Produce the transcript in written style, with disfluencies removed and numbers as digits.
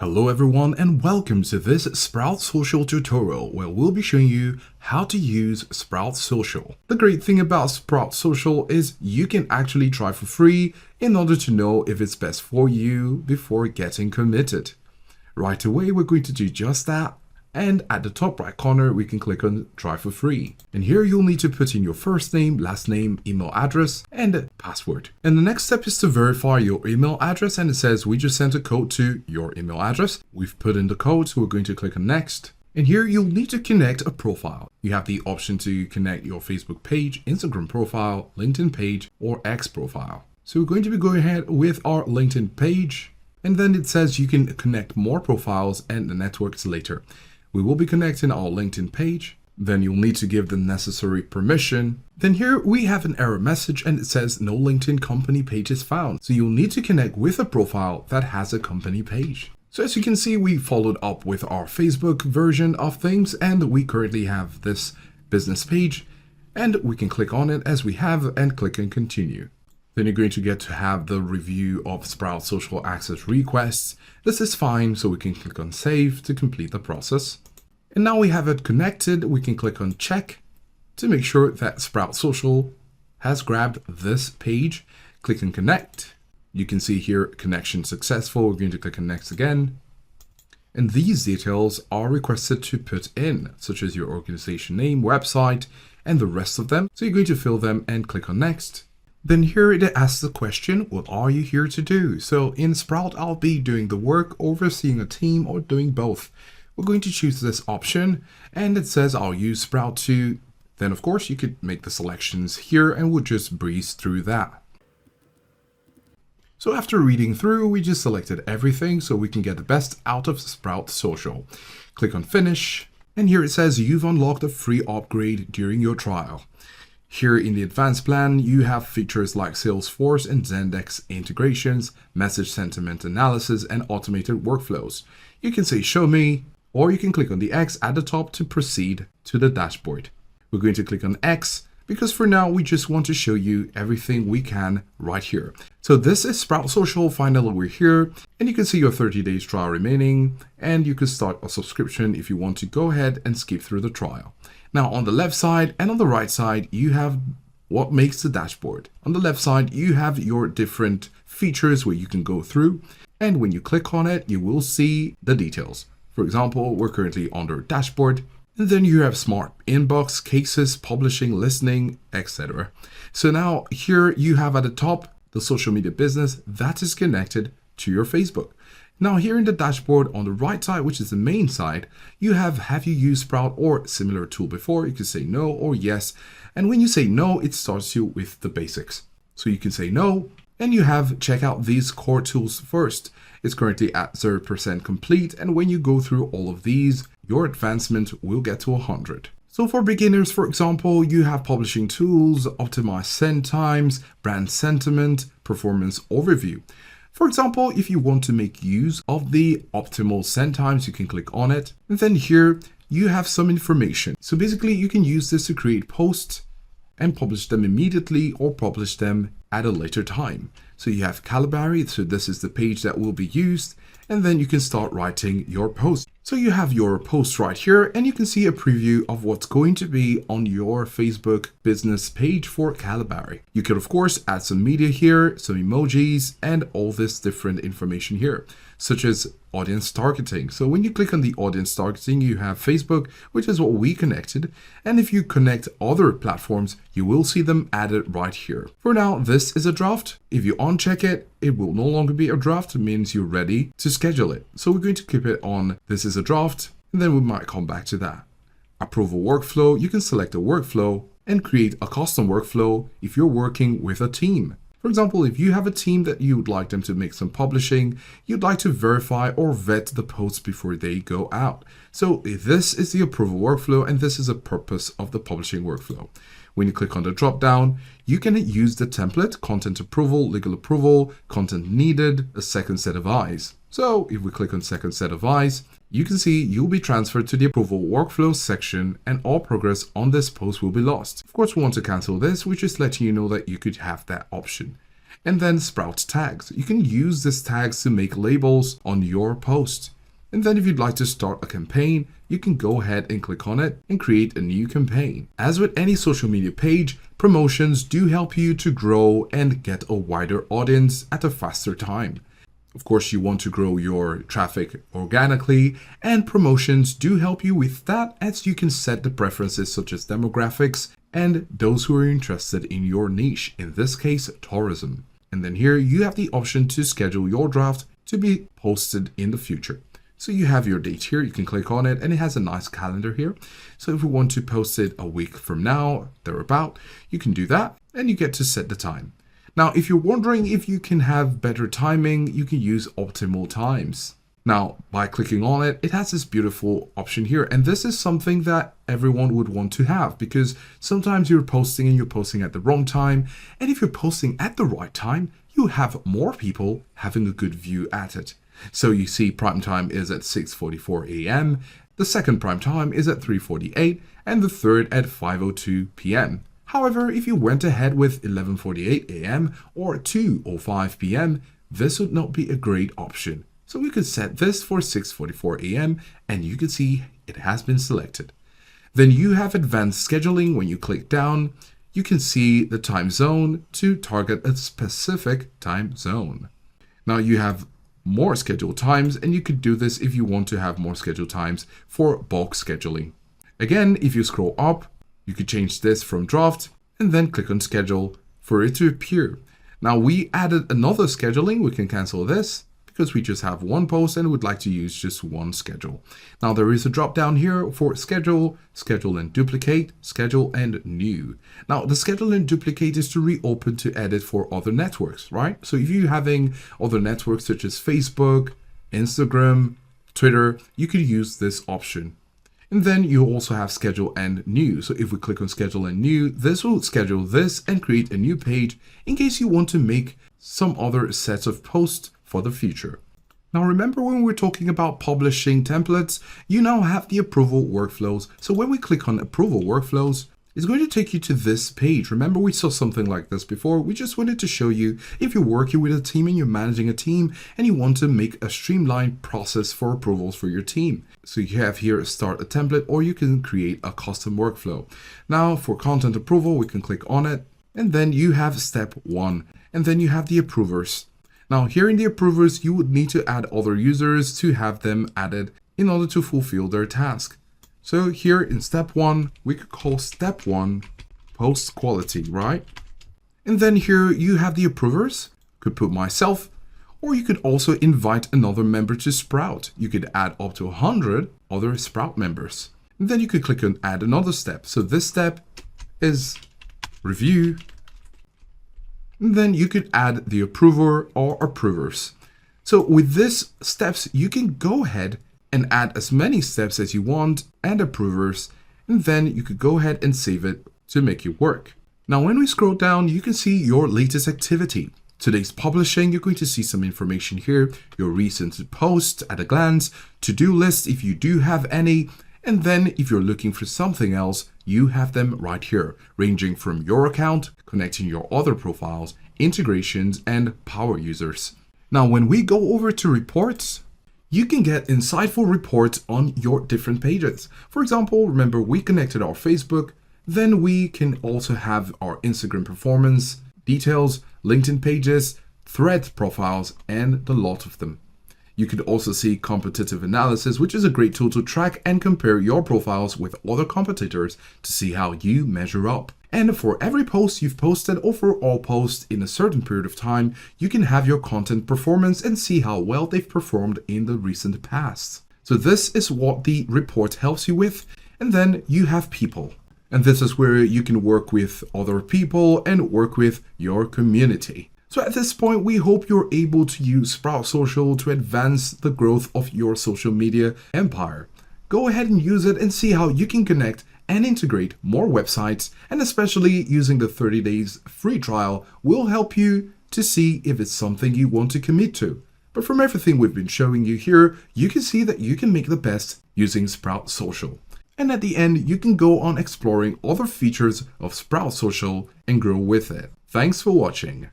Hello everyone and welcome to this Sprout Social tutorial where we'll be showing you how to use Sprout Social. The great thing about Sprout Social is you can actually try for free in order to know if it's best for you before getting committed. Right away we're going to do just that, and at the top right corner we can click on try for free. And here you'll need to put in your first name, last name, email address and password. And the next step is to verify your email address, and it says we just sent a code to your email address. We've put in the code, so we're going to click on next. And here you'll need to connect a profile. You have the option to connect your Facebook page, Instagram profile, LinkedIn page or X profile. So we're going to be going ahead with our LinkedIn page, and then it says you can connect more profiles and the networks later. We will be connecting our LinkedIn page. Then you'll need to give the necessary permission. Then here we have an error message and it says no LinkedIn company page is found. So you'll need to connect with a profile that has a company page. So as you can see, we followed up with our Facebook version of things and we currently have this business page, and we can click on it as we have and click on continue. Then you're going to get to have the review of Sprout Social Access requests. This is fine, so we can click on save to complete the process. And now we have it connected, we can click on check to make sure that Sprout Social has grabbed this page. Click on connect. You can see here connection successful. We're going to click on next again. And these details are requested to put in, such as your organization name, website, and the rest of them. So you're going to fill them and click on next. Then here it asks the question, what are you here to do? So in Sprout, I'll be doing the work, overseeing a team, or doing both. We're going to choose this option, and it says I'll use Sprout to. Then of course you could make the selections here and we'll just breeze through that. So after reading through, we just selected everything so we can get the best out of Sprout Social. Click on finish, and here it says you've unlocked a free upgrade during your trial. Here in the advanced plan, you have features like Salesforce and Zendesk integrations, message sentiment analysis, and automated workflows. You can say show me, or you can click on the X at the top to proceed to the dashboard. We're going to click on X because for now we just want to show you everything we can right here. So this is Sprout Social. Finally we're here, and you can see your 30 days trial remaining, and you can start a subscription if you want to go ahead and skip through the trial. Now on the left side and on the right side, you have what makes the dashboard. On the left side, you have your different features where you can go through, and when you click on it, you will see the details. For example, we're currently under dashboard, and then you have smart inbox, cases, publishing, listening, etc. So now here you have at the top the social media business that is connected to your Facebook. Now here in the dashboard on the right side, which is the main side, you have you used Sprout or similar tool before? You can say no or yes. And when you say no, it starts you with the basics. So you can say no, and you have check out these core tools first. It's currently at 0% complete, and when you go through all of these, your advancement will get to 100. So for beginners, for example, you have publishing tools, optimize send times, brand sentiment, performance overview. For example, if you want to make use of the optimal send times, you can click on it. And then here you have some information. So basically you can use this to create posts and publish them immediately or publish them at a later time. So you have Calibari, so this is the page that will be used, and then you can start writing your post. So you have your post right here, and you can see a preview of what's going to be on your Facebook business page for Calibari. You can of course add some media here, some emojis, and all this different information here, such as audience targeting. So when you click on the audience targeting, you have Facebook, which is what we connected. And if you connect other platforms, you will see them added right here. For now, this is a draft. If you uncheck it, it will no longer be a draft. It means you're ready to schedule it. So we're going to keep it on this is a draft, and then we might come back to that. Approval workflow, you can select a workflow and create a custom workflow if you're working with a team. For example, if you have a team that you would like them to make some publishing, you'd like to verify or vet the posts before they go out. So this is the approval workflow, and this is the purpose of the publishing workflow. When you click on the drop down, you can use the template, content approval, legal approval, content needed, a second set of eyes. So if we click on second set of eyes, you can see you'll be transferred to the approval workflow section, and all progress on this post will be lost. Of course, we want to cancel this, which is letting you know that you could have that option. And then Sprout tags. You can use these tags to make labels on your post. And then if you'd like to start a campaign, you can go ahead and click on it and create a new campaign. As with any social media page, promotions do help you to grow and get a wider audience at a faster time. Of course, you want to grow your traffic organically, and promotions do help you with that, as you can set the preferences such as demographics and those who are interested in your niche, in this case, tourism. And then here you have the option to schedule your draft to be posted in the future. So you have your date here, you can click on it and it has a nice calendar here. So if we want to post it a week from now, thereabout, you can do that and you get to set the time. Now, if you're wondering if you can have better timing, you can use optimal times. Now, by clicking on it, it has this beautiful option here. And this is something that everyone would want to have, because sometimes you're posting and you're posting at the wrong time. And if you're posting at the right time, you have more people having a good view at it. So you see prime time is at 6:44 a.m. The second prime time is at 3:48 and the third at 5:02 p.m. However, if you went ahead with 11:48 a.m. or 2:05 p.m., this would not be a great option. So we could set this for 6:44 a.m. and you can see it has been selected. Then you have advanced scheduling. When you click down, you can see the time zone to target a specific time zone. Now you have more scheduled times, and you could do this if you want to have more scheduled times for bulk scheduling. Again, if you scroll up, you could change this from draft and then click on schedule for it to appear. Now we added another scheduling. We can cancel this because we just have one post and would like to use just one schedule. Now there is a drop down here for schedule, schedule and duplicate, schedule and new. Now the schedule and duplicate is to reopen to edit for other networks, right? So if you're having other networks such as Facebook, Instagram, Twitter, you could use this option. And then you also have schedule and new. So if we click on schedule and new, this will schedule this and create a new page in case you want to make some other sets of posts for the future. Now remember, when we're talking about publishing templates, you now have the approval workflows. So when we click on approval workflows, it's going to take you to this page. Remember, we saw something like this before. We just wanted to show you if you're working with a team and you're managing a team and you want to make a streamlined process for approvals for your team. So you have here start a template, or you can create a custom workflow. Now for content approval, we can click on it, and then you have step 1, and then you have the approvers. Now here in the approvers, you would need to add other users to have them added in order to fulfill their task. So here in step 1, we could call step 1 post quality, right? And then here you have the approvers. Could put myself, or you could also invite another member to Sprout. You could add up to 100 other Sprout members. And then you could click on add another step. So this step is review. And then you could add the approver or approvers. So with these steps, you can go ahead and add as many steps as you want and approvers, and then you could go ahead and save it to make it work. Now, when we scroll down, you can see your latest activity. Today's publishing, you're going to see some information here, your recent posts at a glance, to-do list if you do have any, and then if you're looking for something else, you have them right here, ranging from your account, connecting your other profiles, integrations, and power users. Now, when we go over to reports, you can get insightful reports on your different pages. For example, remember we connected our Facebook, then we can also have our Instagram performance, details, LinkedIn pages, thread profiles, and the lot of them. You could also see competitive analysis, which is a great tool to track and compare your profiles with other competitors to see how you measure up. And for every post you've posted, or for all posts in a certain period of time, you can have your content performance and see how well they've performed in the recent past. So this is what the report helps you with. And then you have people. And this is where you can work with other people and work with your community. So at this point, we hope you're able to use Sprout Social to advance the growth of your social media empire. Go ahead and use it and see how you can connect and integrate more websites, and especially using the 30 days free trial will help you to see if it's something you want to commit to. But from everything we've been showing you here, you can see that you can make the best using Sprout Social. And at the end, you can go on exploring other features of Sprout Social and grow with it. Thanks for watching.